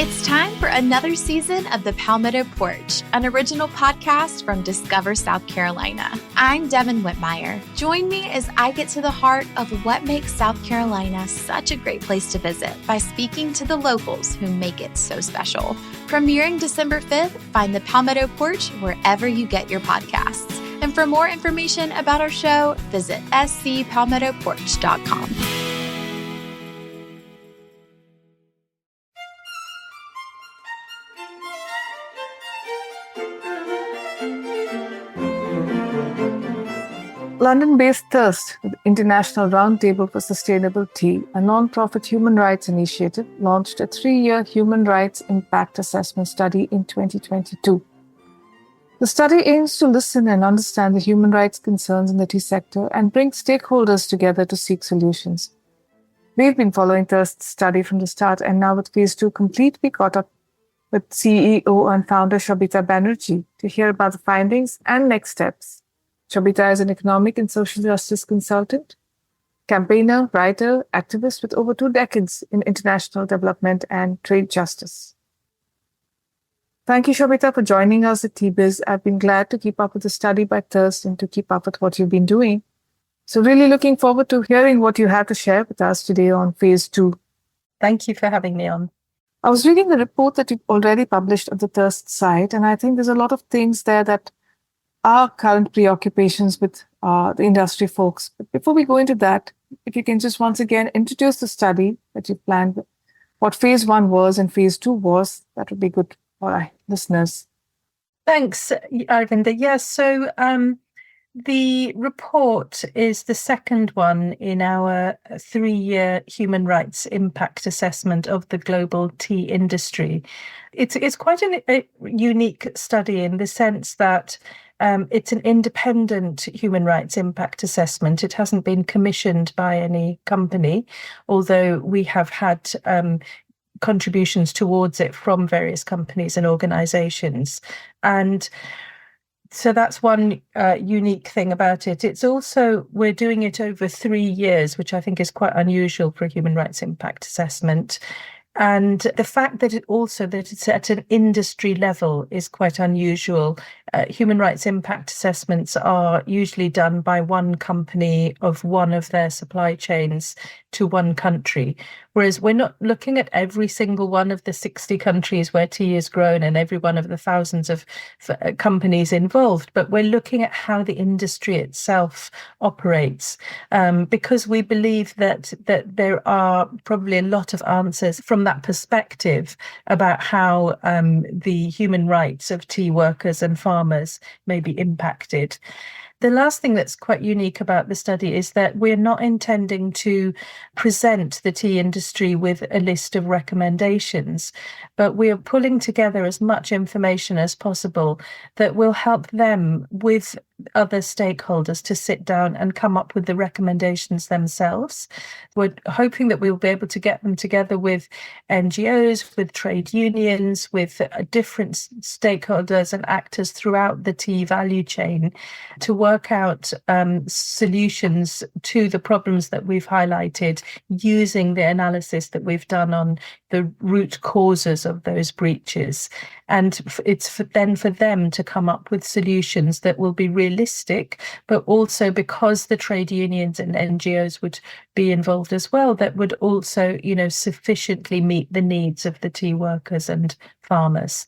It's time for another season of The Palmetto Porch, an original podcast from Discover South Carolina. I'm Devin Whitmire. Join me as I get to the heart of what makes South Carolina such a great place to visit by speaking to the locals who make it so special. Premiering December 5th, find The Palmetto Porch wherever you get your podcasts. And for more information about our show, visit scpalmettoporch.com. London-based Thirst, the International Roundtable for Sustainable Tea, a non-profit human rights initiative, launched a 3-year human rights impact assessment study in 2022. The study aims to listen and understand the human rights concerns in the tea sector and bring stakeholders together to seek solutions. We've been following Thirst's study from the start, and now with Phase 2 complete, we caught up with CEO and founder Sabita Banerji to hear about the findings and next steps. Sabita is an economic and social justice consultant, campaigner, writer, activist with over 2 decades in international development and trade justice. Thank you, Sabita, for joining us at TBiz. I've been glad to keep up with the study by Thirst and to keep up with what you've been doing. So really looking forward to hearing what you have to share with us today on Phase 2. Thank you for having me on. I was reading the report that you've already published on the Thirst site, and I think there's a lot of things there that are current preoccupations with the industry folks. But before we go into that, if you can just once again introduce the study that you planned, what Phase 1 was and Phase 2 was, that would be good for our listeners. Thanks, Arvinda. Yes, so the report is the second one in our 3-year human rights impact assessment of the global tea industry. It's quite a unique study in the sense that it's an independent human rights impact assessment. It hasn't been commissioned by any company, although we have had contributions towards it from various companies and organizations. And so that's one unique thing about it. It's also, we're doing it over 3 years, which I think is quite unusual for a human rights impact assessment. And the fact that it's at an industry level is quite unusual. Human rights impact assessments are usually done by one company of one of their supply chains to one country, whereas we're not looking at every single one of the 60 countries where tea is grown and every one of the thousands of companies involved, but we're looking at how the industry itself operates, because we believe that there are probably a lot of answers from that perspective about how the human rights of tea workers and farmers may be impacted. The last thing that's quite unique about the study is that we're not intending to present the tea industry with a list of recommendations, but we are pulling together as much information as possible that will help them with other stakeholders to sit down and come up with the recommendations themselves. We're hoping that we'll be able to get them together with NGOs, with trade unions, with different stakeholders and actors throughout the tea value chain to work out solutions to the problems that we've highlighted using the analysis that we've done on the root causes of those breaches. And it's for them to come up with solutions that will be realistic, but also because the trade unions and NGOs would be involved as well, that would also, sufficiently meet the needs of the tea workers and farmers.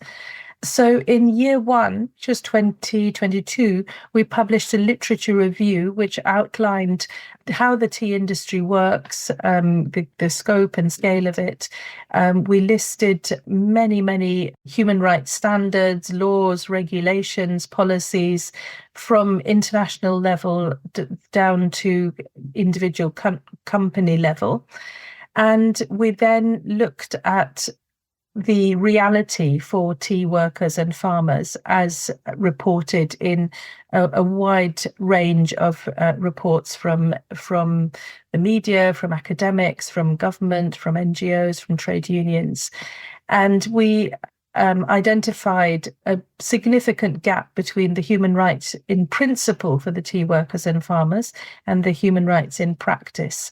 So in year 1, just 2022, we published a literature review which outlined how the tea industry works, the scope and scale of it. We listed many human rights standards, laws, regulations, policies from international level down to individual company level. And we then looked at the reality for tea workers and farmers as reported in a wide range of reports from the media, from academics, from government, from NGOs, from trade unions. And we identified a significant gap between the human rights in principle for the tea workers and farmers and the human rights in practice.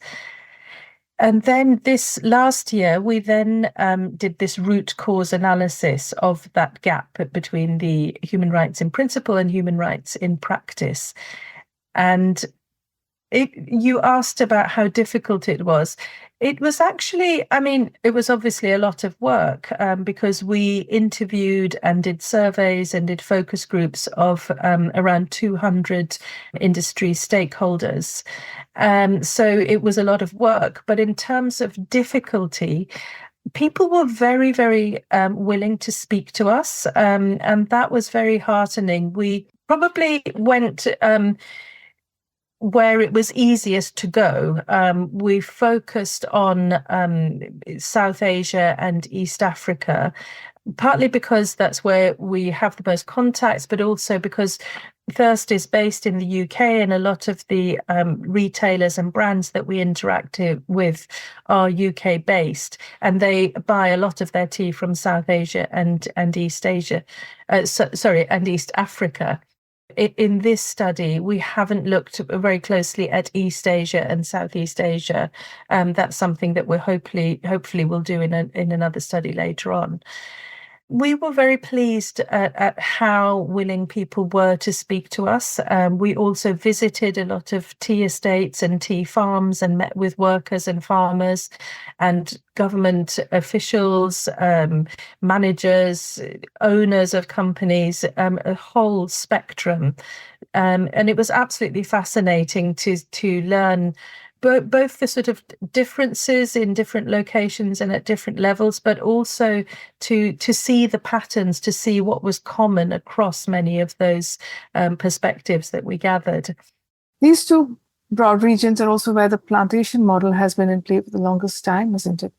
And then this last year, we then did this root cause analysis of that gap between the human rights in principle and human rights in practice. And you asked about how difficult it was. It was actually, it was obviously a lot of work because we interviewed and did surveys and did focus groups of around 200 industry stakeholders. So it was a lot of work. But in terms of difficulty, people were very, very willing to speak to us. And that was very heartening. We probably went where it was easiest to go. We focused on South Asia and East Africa, partly because that's where we have the most contacts, but also because Thirst is based in the UK, and a lot of the retailers and brands that we interact with are UK based, and they buy a lot of their tea from South Asia and East Asia, and East Africa. In this study, we haven't looked very closely at East Asia and Southeast Asia. That's something that we're hopefully will do in another study later on. We were very pleased at how willing people were to speak to us. We also visited a lot of tea estates and tea farms and met with workers and farmers and government officials, managers, owners of companies, a whole spectrum. And it was absolutely fascinating to learn both the sort of differences in different locations and at different levels, but also to see the patterns, to see what was common across many of those perspectives that we gathered. These two broad regions are also where the plantation model has been in play for the longest time, isn't it?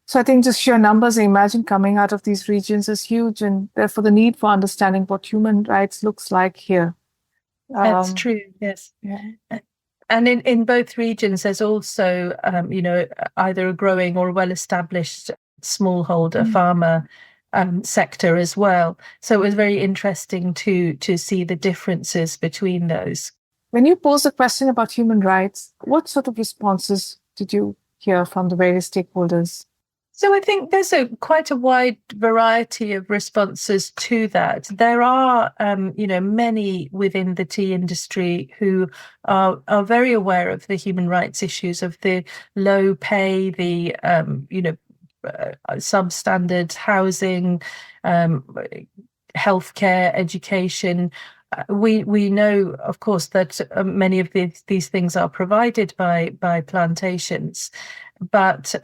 So I think just sheer numbers, I imagine, coming out of these regions is huge, and therefore the need for understanding what human rights looks like here. That's true, yes. Yeah. And in both regions, there's also, either a growing or well-established smallholder farmer sector as well. So it was very interesting to see the differences between those. When you posed a question about human rights, what sort of responses did you hear from the various stakeholders? So I think there's quite a wide variety of responses to that. There are, many within the tea industry who are very aware of the human rights issues, of the low pay, the, substandard housing, healthcare, education. We know, of course, that many of these things are provided by plantations, but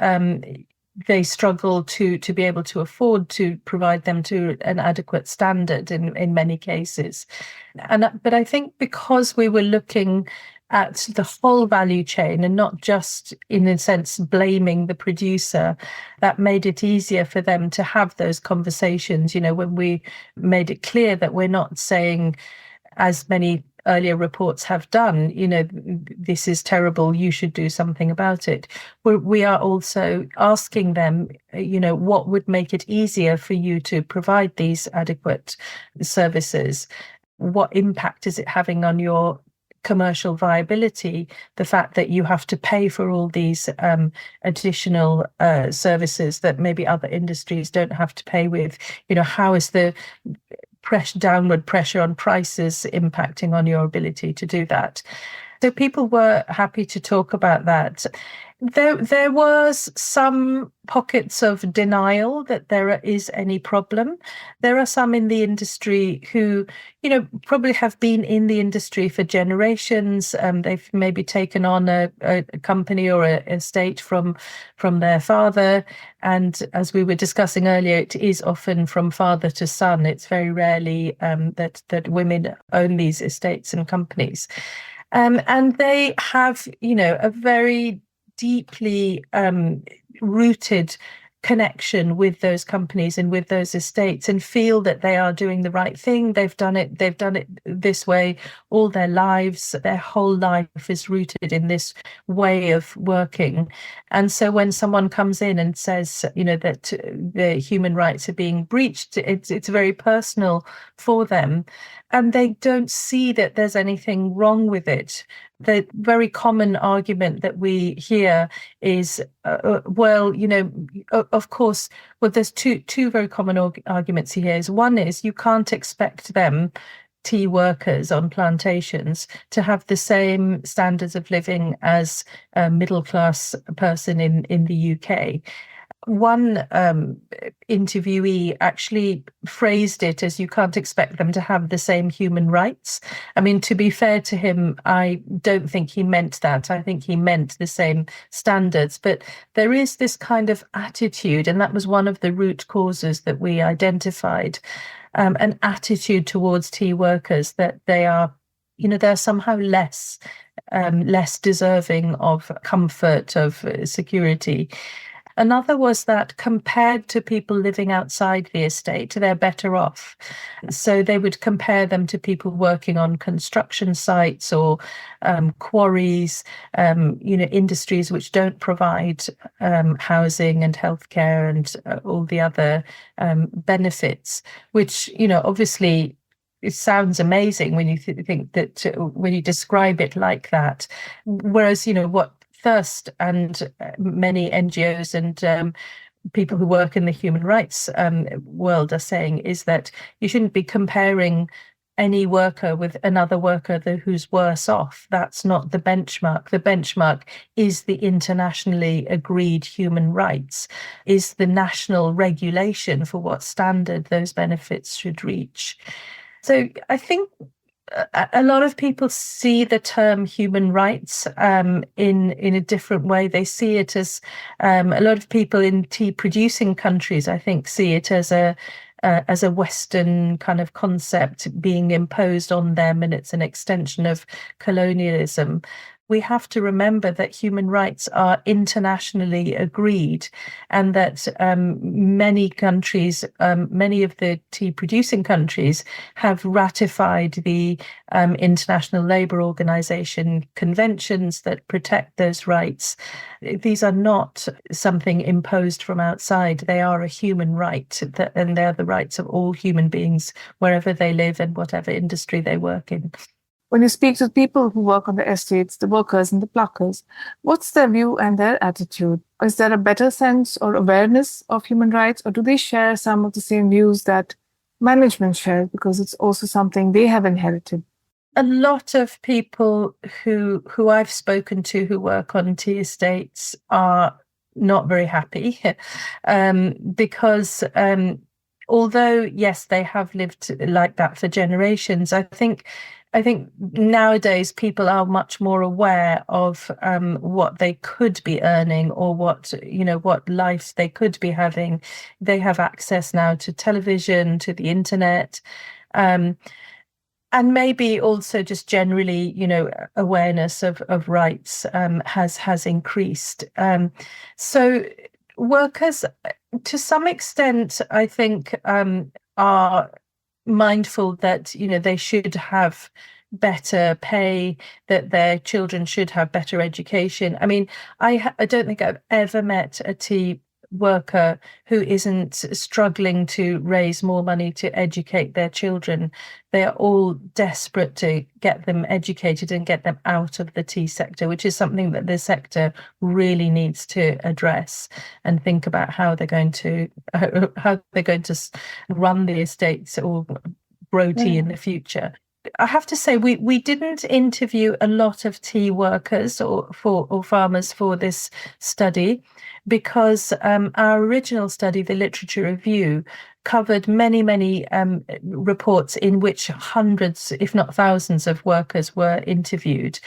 they struggle to be able to afford to provide them to an adequate standard in many cases. But I think because we were looking at the whole value chain and not just, in a sense, blaming the producer, that made it easier for them to have those conversations, when we made it clear that we're not saying, as many earlier reports have done, this is terrible, you should do something about it. We are also asking them, what would make it easier for you to provide these adequate services? What impact is it having on your commercial viability, the fact that you have to pay for all these additional services that maybe other industries don't have to pay with? How is the downward pressure on prices impacting on your ability to do that? So people were happy to talk about that. There was some pockets of denial that there is any problem. There are some in the industry who, probably have been in the industry for generations. They've maybe taken on a company or a estate from their father. And as we were discussing earlier, it is often from father to son. It's very rarely that women own these estates and companies. And they have, a very deeply rooted connection with those companies and with those estates, and feel that they are doing the right thing. They've done it this way all their lives. Their whole life is rooted in this way of working. And so when someone comes in and says, that the human rights are being breached, it's very personal for them, and they don't see that there's anything wrong with it. the very common argument that we hear is, well, of course, well, there's two very common arguments he hears. One is you can't expect them, tea workers on plantations, to have the same standards of living as a middle class person in the UK. One interviewee actually phrased it as you can't expect them to have the same human rights. I mean, to be fair to him, I don't think he meant that. I think he meant the same standards. But there is this kind of attitude, and that was one of the root causes that we identified, an attitude towards tea workers that they are, they're somehow less deserving of comfort, of security. Another was that compared to people living outside the estate, they're better off. So they would compare them to people working on construction sites or quarries, industries which don't provide housing and healthcare and all the other benefits, which, obviously it sounds amazing when you think that, when you describe it like that. Whereas, what Thirst and many NGOs and people who work in the human rights world are saying is that you shouldn't be comparing any worker with another worker who's worse off. That's not the benchmark. The benchmark is the internationally agreed human rights, is the national regulation for what standard those benefits should reach. So I think a lot of people see the term human rights in a different way. They see it as a lot of people in tea producing countries, I think, see it as a Western kind of concept being imposed on them, and it's an extension of colonialism. We have to remember that human rights are internationally agreed, and that many countries, many of the tea producing countries, have ratified the International Labour Organization conventions that protect those rights. These are not something imposed from outside. They are a human right, and they're the rights of all human beings, wherever they live and whatever industry they work in. When you speak to people who work on the estates, the workers and the pluckers, what's their view and their attitude? Is there a better sense or awareness of human rights, or do they share some of the same views that management shares, because it's also something they have inherited? A lot of people who I've spoken to who work on tea estates are not very happy because although, yes, they have lived like that for generations, I think nowadays people are much more aware of what they could be earning, or what lives they could be having. They have access now to television, to the internet, and maybe also just generally, awareness of rights has increased. So workers, to some extent, I think, are mindful that they should have better pay, that their children should have better education. I mean, I don't think I've ever met a tea worker who isn't struggling to raise more money to educate their children. They are all desperate to get them educated and get them out of the tea sector, which is something that the sector really needs to address and think about how they're going to run the estates or grow tea in the future. I have to say, we didn't interview a lot of tea workers or farmers for this study, because our original study, the literature review, covered many reports in which hundreds, if not thousands, of workers were interviewed.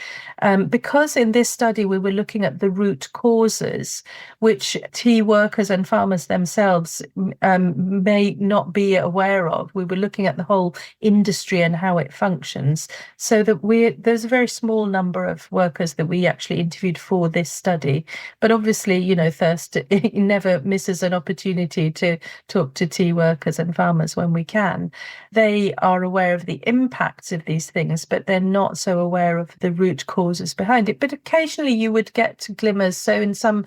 Because in this study we were looking at the root causes, which tea workers and farmers themselves may not be aware of. We were looking at the whole industry and how it functions. So that there's a very small number of workers that we actually interviewed for this study. But obviously, first. He never misses an opportunity to talk to tea workers and farmers when we can. They are aware of the impacts of these things, but they're not so aware of the root causes behind it. But occasionally you would get glimmers. So in some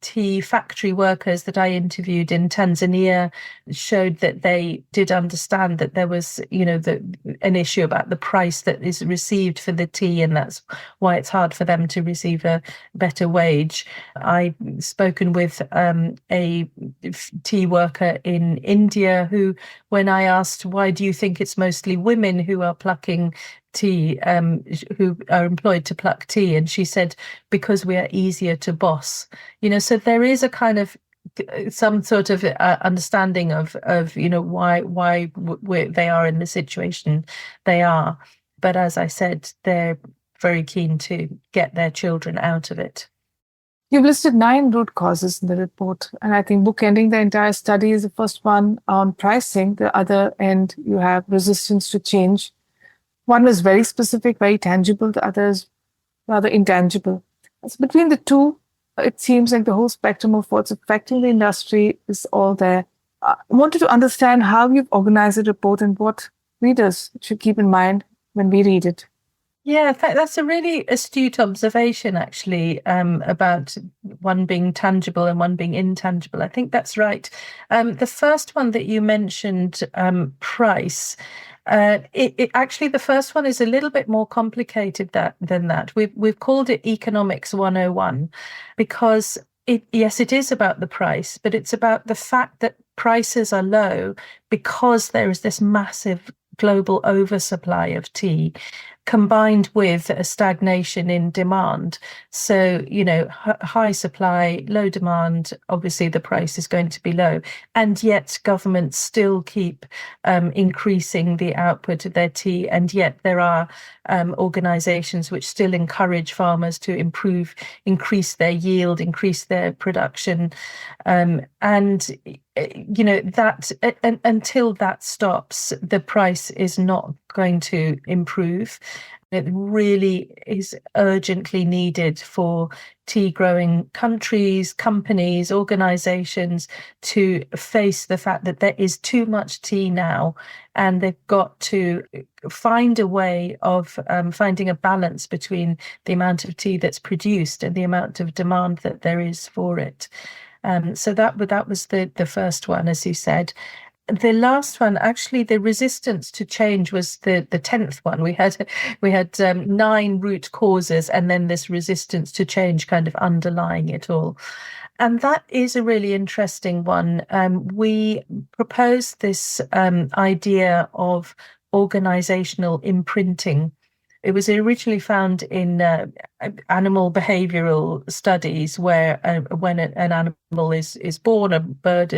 tea factory workers that I interviewed in Tanzania showed that they did understand that there was, an issue about the price that is received for the tea, and that's why it's hard for them to receive a better wage. I've spoken with a tea worker in India who, when I asked, why do you think it's mostly women who are plucking tea, who are employed to pluck tea? And she said, because we are easier to boss. So there is a kind of some sort of understanding of why they are in the situation they are. But as I said, they're very keen to get their children out of it. You've listed 9 root causes in the report, and I think bookending the entire study is the first one on pricing. The other end, you have resistance to change. One was very specific, very tangible. The other is rather intangible. So between the two, it seems like the whole spectrum of what's affecting the industry is all there. I wanted to understand how you've organized the report and what readers should keep in mind when we read it. Yeah, that's a really astute observation, actually, about one being tangible and one being intangible. I think that's right. The first one that you mentioned, price, it actually, the first one is a little bit more complicated than that. We've called it Economics 101 because it is about the price, but it's about the fact that prices are low because there is this massive global oversupply of tea, combined with a stagnation in demand. So, high supply, low demand, obviously the price is going to be low. And yet governments still keep increasing the output of their tea. And yet there are organizations which still encourage farmers to increase their yield, increase their production. That until that stops, the price is not going to improve. It really is urgently needed for tea growing countries, companies, organizations to face the fact that there is too much tea now, and they've got to find a way of finding a balance between the amount of tea that's produced and the amount of demand that there is for it. So that was the first one, as you said. The last one, actually, the resistance to change was the 10th one. We had 9 root causes, and then this resistance to change kind of underlying it all. And that is a really interesting one. We proposed this idea of organizational imprinting. It was originally found in animal behavioral studies, where when an animal is born, a bird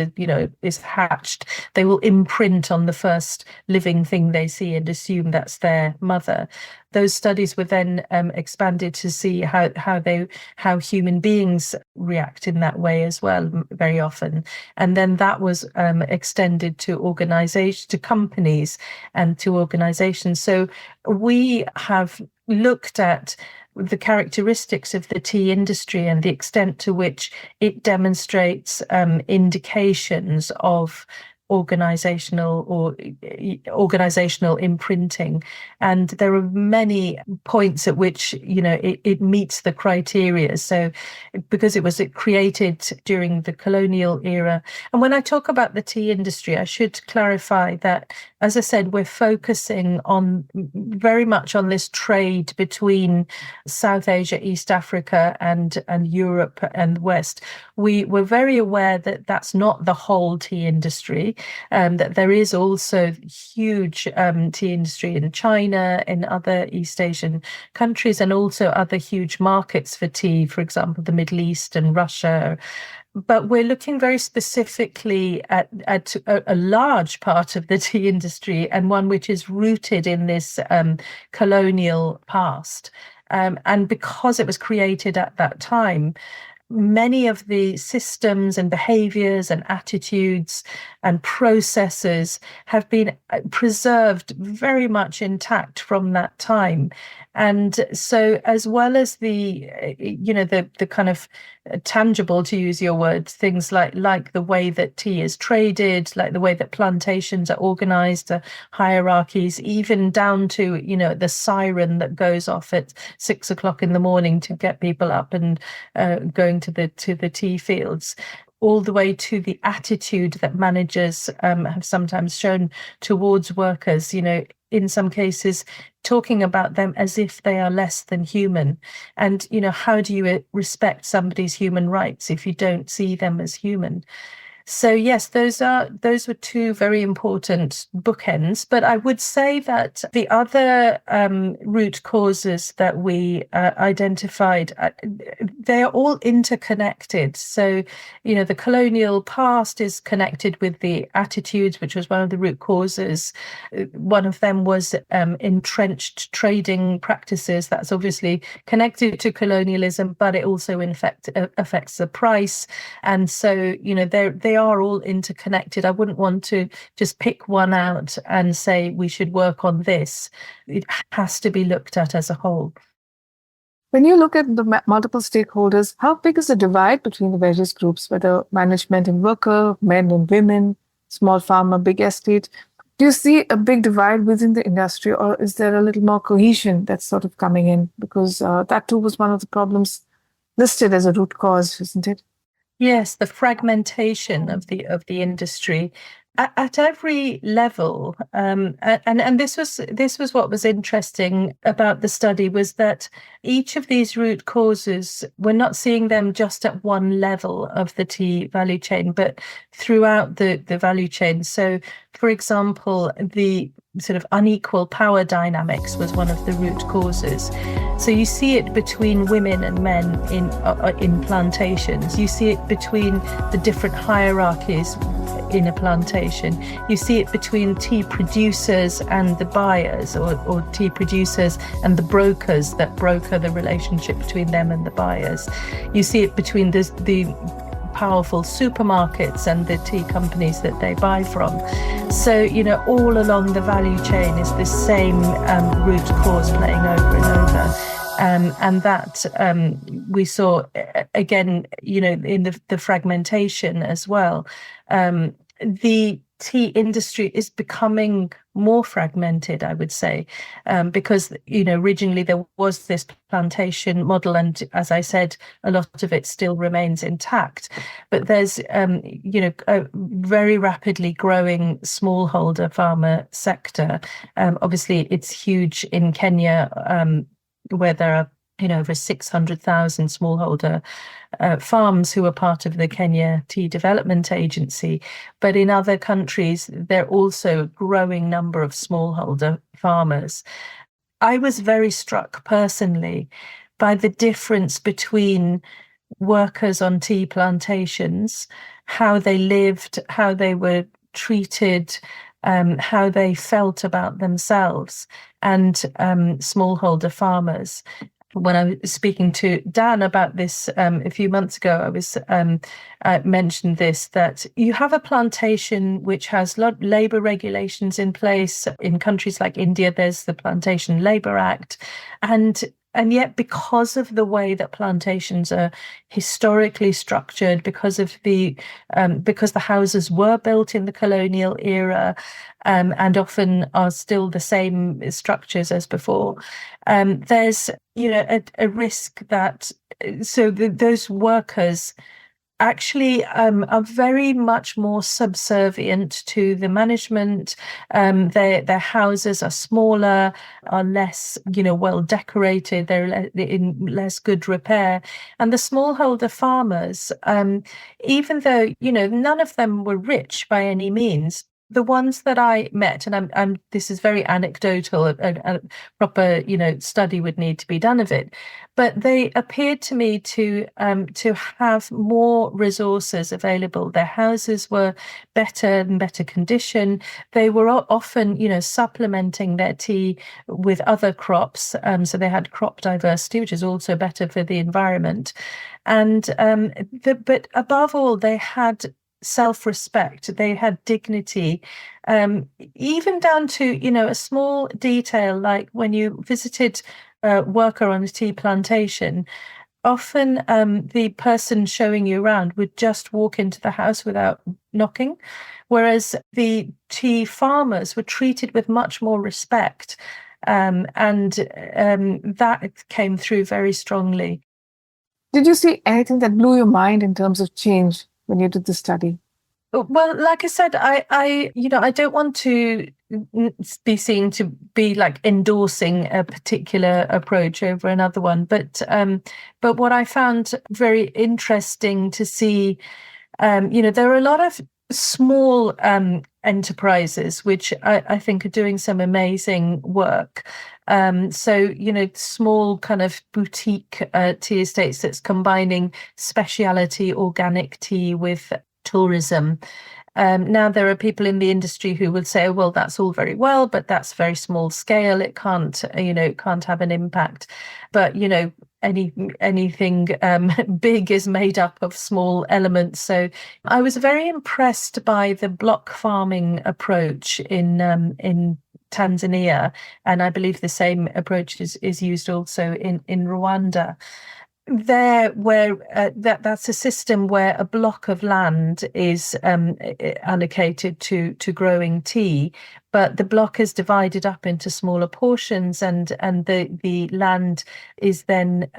is hatched, they will imprint on the first living thing they see and assume that's their mother. Those studies were then expanded to see how human beings react in that way as well, very often. And then that was extended to companies and to organizations. So we have looked at the characteristics of the tea industry and the extent to which it demonstrates indications of organizational imprinting, and there are many points at which it meets the criteria. So because it was created during the colonial era, and when I talk about the tea industry, I should clarify that, as I said, we're focusing very much on this trade between South Asia, East Africa, and Europe and West. We were very aware that that's not the whole tea industry, that there is also huge tea industry in China, in other East Asian countries, and also other huge markets for tea, for example, the Middle East and Russia. But we're looking very specifically at a large part of the tea industry, and one which is rooted in this colonial past. And because it was created at that time, many of the systems and behaviors and attitudes and processes have been preserved very much intact from that time. And so, as well as the kind of tangible, to use your word, things like the way that tea is traded, like the way that plantations are organized, hierarchies, even down to the siren that goes off at 6 o'clock in the morning to get people up and going to the tea fields, all the way to the attitude that managers have sometimes shown towards workers, in some cases talking about them as if they are less than human. And, how do you respect somebody's human rights if you don't see them as human? So yes, those were two very important bookends. But I would say that the other root causes that we identified, they are all interconnected. So, the colonial past is connected with the attitudes, which was one of the root causes. One of them was entrenched trading practices. That's obviously connected to colonialism, but it also affects the price. And so, they are all interconnected. I wouldn't want to just pick one out and say we should work on this. It has to be looked at as a whole. When you look at the multiple stakeholders, how big is the divide between the various groups, whether management and worker, men and women, small farmer, big estate? Do you see a big divide within the industry, or is there a little more cohesion that's sort of coming in? Because that too was one of the problems listed as a root cause, isn't it? Yes, the fragmentation of the industry at every level, and this was what was interesting about the study, was that each of these root causes, we're not seeing them just at one level of the tea value chain, but throughout the value chain. So, for example, the sort of unequal power dynamics was one of the root causes. So you see it between women and men in plantations. You see it between the different hierarchies in a plantation. You see it between tea producers and the buyers, or tea producers and the brokers that broker the relationship between them and the buyers. You see it between the powerful supermarkets and the tea companies that they buy from. So, all along the value chain is this same root cause playing over and over. And that we saw, again, in the fragmentation as well. The tea industry is becoming more fragmented, I would say, because, originally there was this plantation model, and as I said, a lot of it still remains intact. But there's, a very rapidly growing smallholder farmer sector. Obviously, it's huge in Kenya, where there are over 600,000 smallholder farms who are part of the Kenya Tea Development Agency. But in other countries, there are also a growing number of smallholder farmers. I was very struck personally by the difference between workers on tea plantations, how they lived, how they were treated, how they felt about themselves, and smallholder farmers. When I was speaking to Dan about this a few months ago, I mentioned this, that you have a plantation which has labor regulations in place. In countries like India, there's the Plantation Labor Act. And yet, because of the way that plantations are historically structured, because the houses were built in the colonial era, and often are still the same structures as before, there's a risk that those workers actually are very much more subservient to the management. Their houses are smaller, are less, well decorated. They're in less good repair. And the smallholder farmers, even though none of them were rich by any means, the ones that I met, and I'm this is very anecdotal, a proper study would need to be done of it, but they appeared to me to have more resources available. Their houses were better condition. They were often supplementing their tea with other crops, so they had crop diversity, which is also better for the environment. And but above all, they had self-respect, they had dignity, even down to a small detail, like when you visited worker on a tea plantation, often the person showing you around would just walk into the house without knocking, whereas the tea farmers were treated with much more respect. And that came through very strongly. Did you see anything that blew your mind in terms of change when you did the study? Well, like I said, I don't want to be seen to be like endorsing a particular approach over another one, but what I found very interesting to see, there are a lot of small enterprises which I think are doing some amazing work. So, small kind of boutique tea estates that's combining specialty organic tea with tourism. Now there are people in the industry who would say, oh, well, that's all very well, but that's very small scale. It can't, it can't have an impact. But, anything big is made up of small elements. So I was very impressed by the block farming approach in Tanzania, and I believe the same approach is used also in Rwanda. There, where that's a system where a block of land is allocated to growing tea, but the block is divided up into smaller portions, and the land is then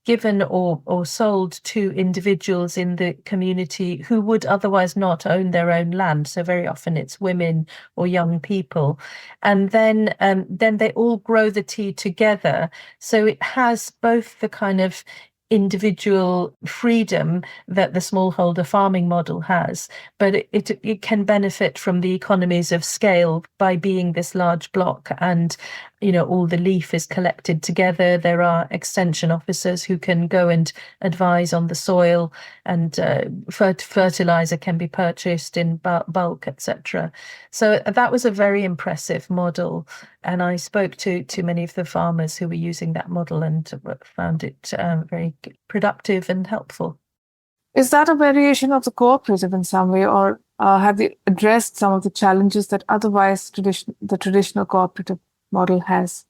given or sold to individuals in the community who would otherwise not own their own land. So very often it's women or young people, and then they all grow the tea together. So it has both the kind of individual freedom that the smallholder farming model has, but it can benefit from the economies of scale by being this large block, and all the leaf is collected together. There are extension officers who can go and advise on the soil, and fertilizer can be purchased in bulk, etc. So that was a very impressive model, and I spoke to many of the farmers who were using that model and found it very productive and helpful. Is that a variation of the cooperative in some way, or have they addressed some of the challenges that otherwise the traditional cooperative model has?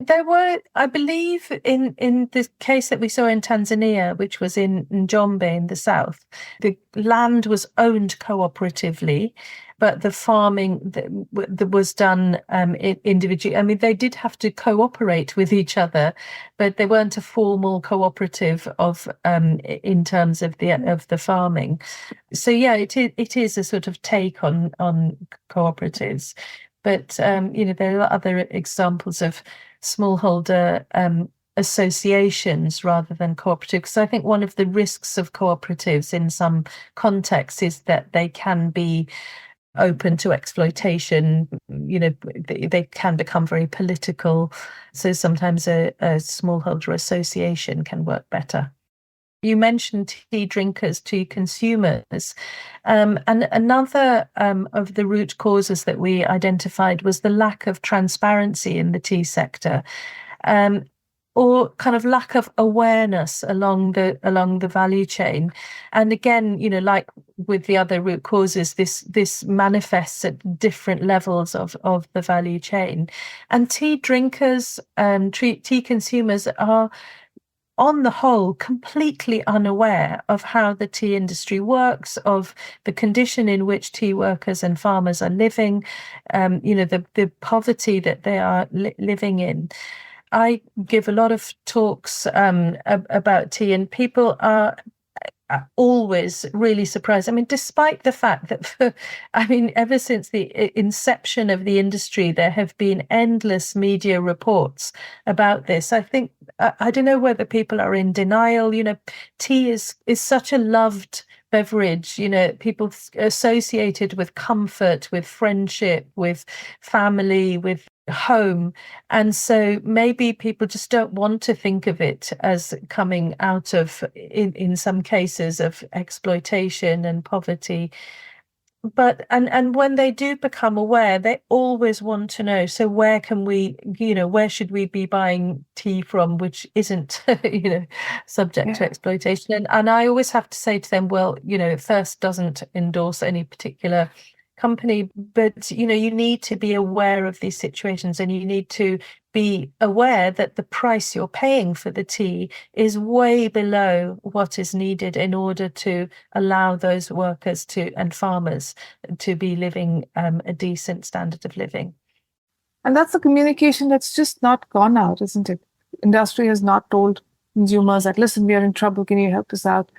There were, I believe, in the case that we saw in Tanzania, which was in Njombe in the south, the land was owned cooperatively, but the farming that was done individually. I mean, they did have to cooperate with each other, but they weren't a formal cooperative of in terms of the farming. So yeah, it is a sort of take on cooperatives. But there are other examples of smallholder associations rather than cooperatives. Because I think one of the risks of cooperatives in some contexts is that they can be open to exploitation. They can become very political. So sometimes a smallholder association can work better. You mentioned tea drinkers, tea consumers. And another of the root causes that we identified was the lack of transparency in the tea sector, or kind of lack of awareness along the value chain. And again, like with the other root causes, this manifests at different levels of the value chain. And tea drinkers, tea consumers are, on the whole, completely unaware of how the tea industry works, of the condition in which tea workers and farmers are living, the poverty that they are living in. I give a lot of talks about tea, and people are always really surprised. I mean, despite the fact that, ever since the inception of the industry, there have been endless media reports about this. I think, I don't know whether people are in denial. Tea is such a loved beverage, people associated with comfort, with friendship, with family, with home. And so maybe people just don't want to think of it as coming out of, in some cases, of exploitation and poverty. But and when they do become aware, they always want to know, so where can we, where should we be buying tea from which isn't subject to exploitation? And I always have to say to them, well, Thirst doesn't endorse any particular company, but you need to be aware of these situations, and you need to be aware that the price you're paying for the tea is way below what is needed in order to allow those workers and farmers to be living a decent standard of living. And that's the communication that's just not gone out, isn't it? Industry has not told consumers that, listen, we are in trouble, can you help us out?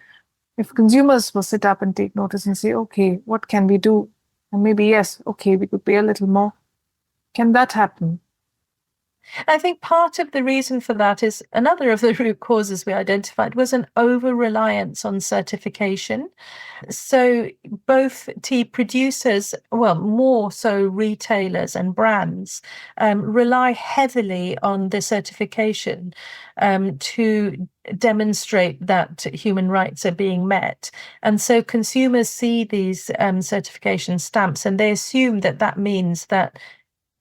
If consumers will sit up and take notice and say, okay, what can we do? And maybe, yes, okay, we could pay a little more. Can that happen? I think part of the reason for that is another of the root causes we identified was an over-reliance on certification. So both tea producers, well, more so retailers and brands, rely heavily on the certification to demonstrate that human rights are being met. And so consumers see these certification stamps and they assume that that means that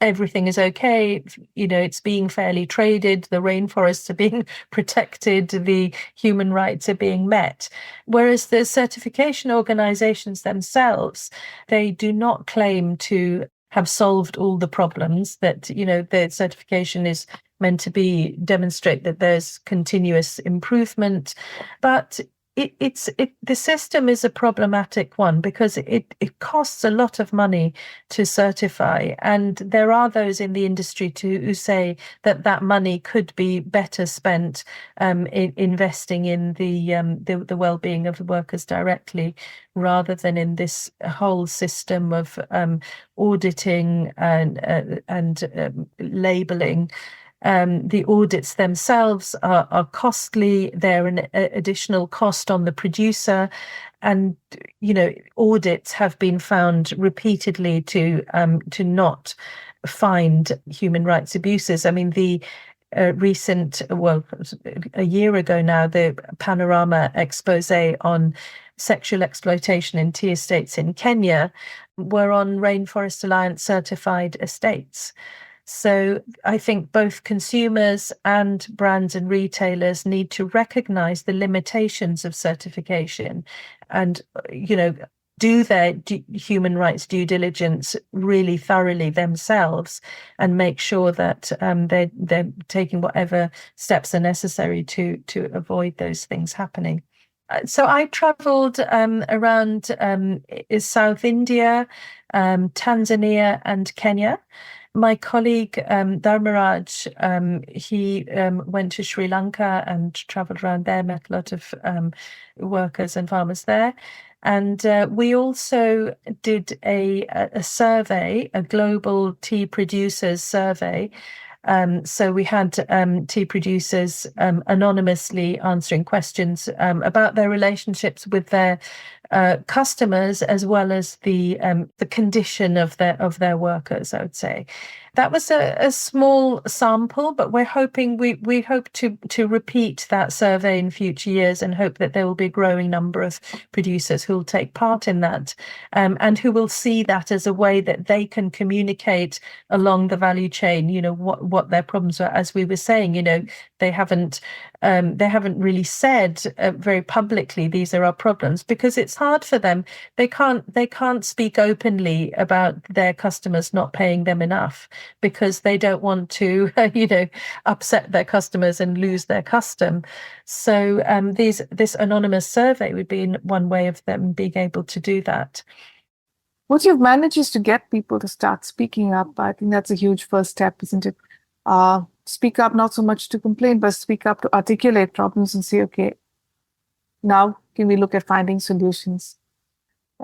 everything is okay, it's being fairly traded, the rainforests are being protected, the human rights are being met. Whereas the certification organizations themselves, they do not claim to have solved all the problems, that, the certification is meant to demonstrate that there's continuous improvement. But the system is a problematic one because it costs a lot of money to certify, and there are those in the industry who say that money could be better spent in investing in the well-being of the workers directly, rather than in this whole system of auditing and labeling. The audits themselves are costly. They're an additional cost on the producer, and audits have been found repeatedly to not find human rights abuses. I mean, the recent, a year ago now, the Panorama expose on sexual exploitation in tea estates in Kenya were on Rainforest Alliance certified estates. So I think both consumers and brands and retailers need to recognize the limitations of certification and, do their human rights due diligence really thoroughly themselves and make sure that they're taking whatever steps are necessary to avoid those things happening. So I traveled around South India, Tanzania and Kenya. My colleague Dharmaraj, he went to Sri Lanka and traveled around there, met a lot of workers and farmers there. And we also did a survey, a global tea producers survey. So we had tea producers anonymously answering questions about their relationships with their customers, as well as the condition of their workers, I would say. That was a small sample, but we're hoping we hope to repeat that survey in future years and hope that there will be a growing number of producers who will take part in that and who will see that as a way that they can communicate along the value chain, what their problems are. As we were saying, they haven't really said very publicly these are our problems because it's hard for them. They can't speak openly about their customers not paying them enough because they don't want to upset their customers and lose their custom. So this anonymous survey would be one way of them being able to do that. What you've managed is to get people to start speaking up. I think that's a huge first step, isn't it? Speak up, not so much to complain, but speak up to articulate problems and say, okay, now can we look at finding solutions?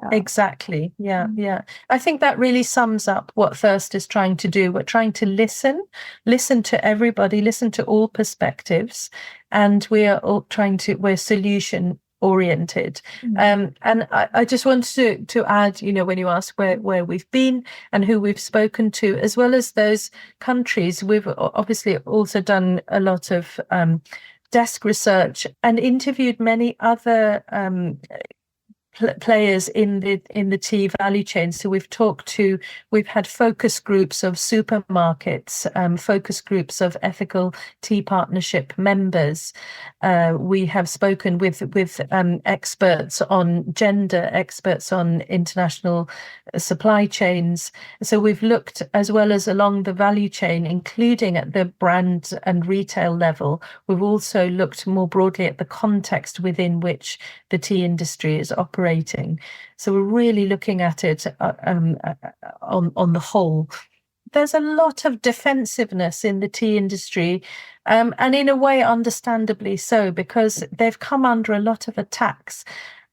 Yeah. Exactly. Yeah. Yeah. I think that really sums up what Thirst is trying to do. We're trying to listen to everybody, listen to all perspectives, and we're solution oriented. And I just wanted to add, when you ask where we've been and who we've spoken to, as well as those countries, we've obviously also done a lot of desk research and interviewed many other players in the tea value chain. So we've had focus groups of supermarkets, focus groups of ethical tea partnership members. We have spoken with experts on gender, experts on international supply chains. So we've looked, as well as along the value chain, including at the brand and retail level. We've also looked more broadly at the context within which the tea industry is operating. So we're really looking at it on the whole. There's a lot of defensiveness in the tea industry, and in a way, understandably so, because they've come under a lot of attacks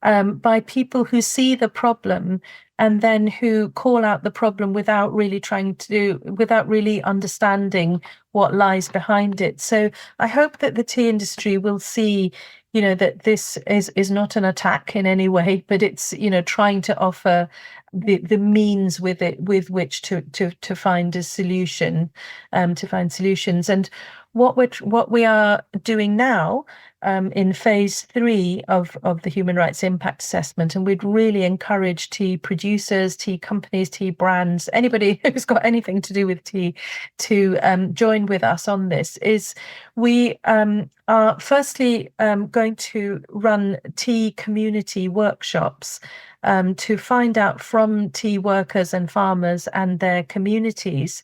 by people who see the problem and then who call out the problem without really understanding what lies behind it. So I hope that the tea industry will see, that this is not an attack in any way, but it's, trying to offer the means with which to find a solution, to find solutions. And what we are doing now in phase 3 of the human rights impact assessment, and we'd really encourage tea producers, tea companies, tea brands, anybody who's got anything to do with tea to join with us on this, is we are firstly going to run tea community workshops to find out from tea workers and farmers and their communities.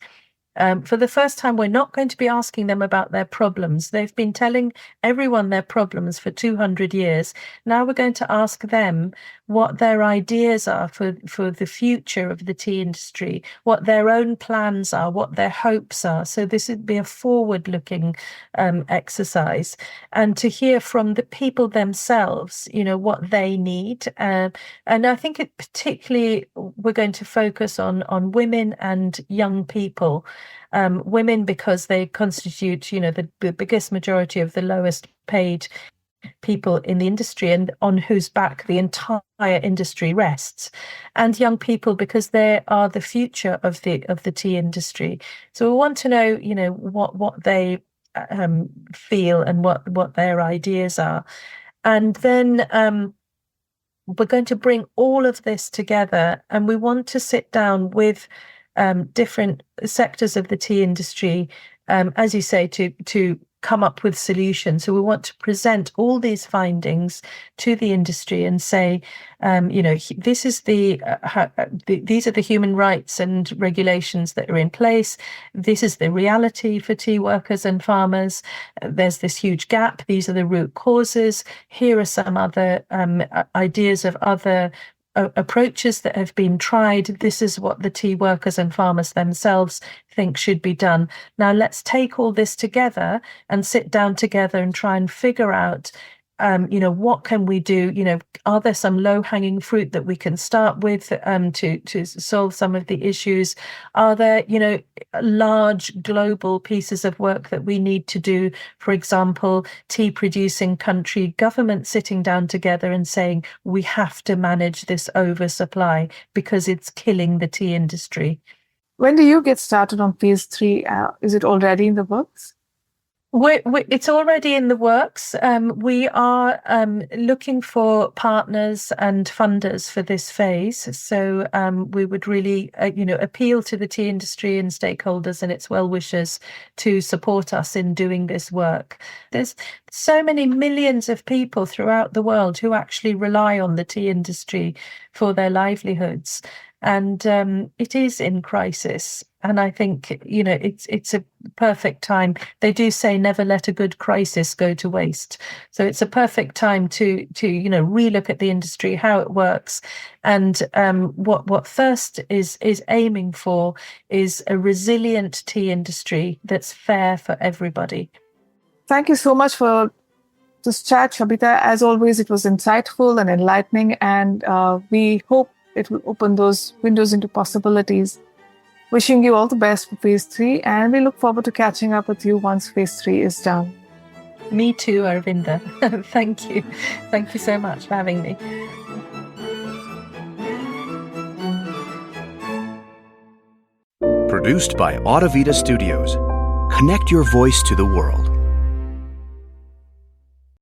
For the first time, we're not going to be asking them about their problems. They've been telling everyone their problems for 200 years. Now we're going to ask them what their ideas are for the future of the tea industry, what their own plans are, what their hopes are. So this would be a forward-looking exercise, and to hear from the people themselves, what they need. And I think particularly we're going to focus on women and young people. Women, because they constitute, the biggest majority of the lowest paid people in the industry and on whose back the entire industry rests, and young people because they are the future of the tea industry. So we want to know, what they feel and what their ideas are, and then we're going to bring all of this together, and we want to sit down with different sectors of the tea industry, as you say, to come up with solutions. So we want to present all these findings to the industry and say, this is these are the human rights and regulations that are in place. This is the reality for tea workers and farmers. There's this huge gap. These are the root causes. Here are some other ideas of other approaches that have been tried. This is what the tea workers and farmers themselves think should be done. Now let's take all this together and sit down together and try and figure out, what can we do? Are there some low-hanging fruit that we can start with to solve some of the issues? Are there, large global pieces of work that we need to do? For example, tea-producing country governments sitting down together and saying, we have to manage this oversupply because it's killing the tea industry. When do you get started on phase 3? Is it already in the works? It's already in the works. We are looking for partners and funders for this phase. So we would really, appeal to the tea industry and stakeholders and its well-wishers to support us in doing this work. There's so many millions of people throughout the world who actually rely on the tea industry for their livelihoods. And it is in crisis. And I think, it's a perfect time. They do say never let a good crisis go to waste. So it's a perfect time to relook at the industry, how it works. And what Thirst is aiming for is a resilient tea industry that's fair for everybody. Thank you so much for this chat, Sabita. As always, it was insightful and enlightening, and we hope it will open those windows into possibilities. Wishing you all the best for phase 3, and we look forward to catching up with you once phase 3 is done. Me too, Arvinda. Thank you. Thank you so much for having me. Produced by Audavita Studios. Connect your voice to the world.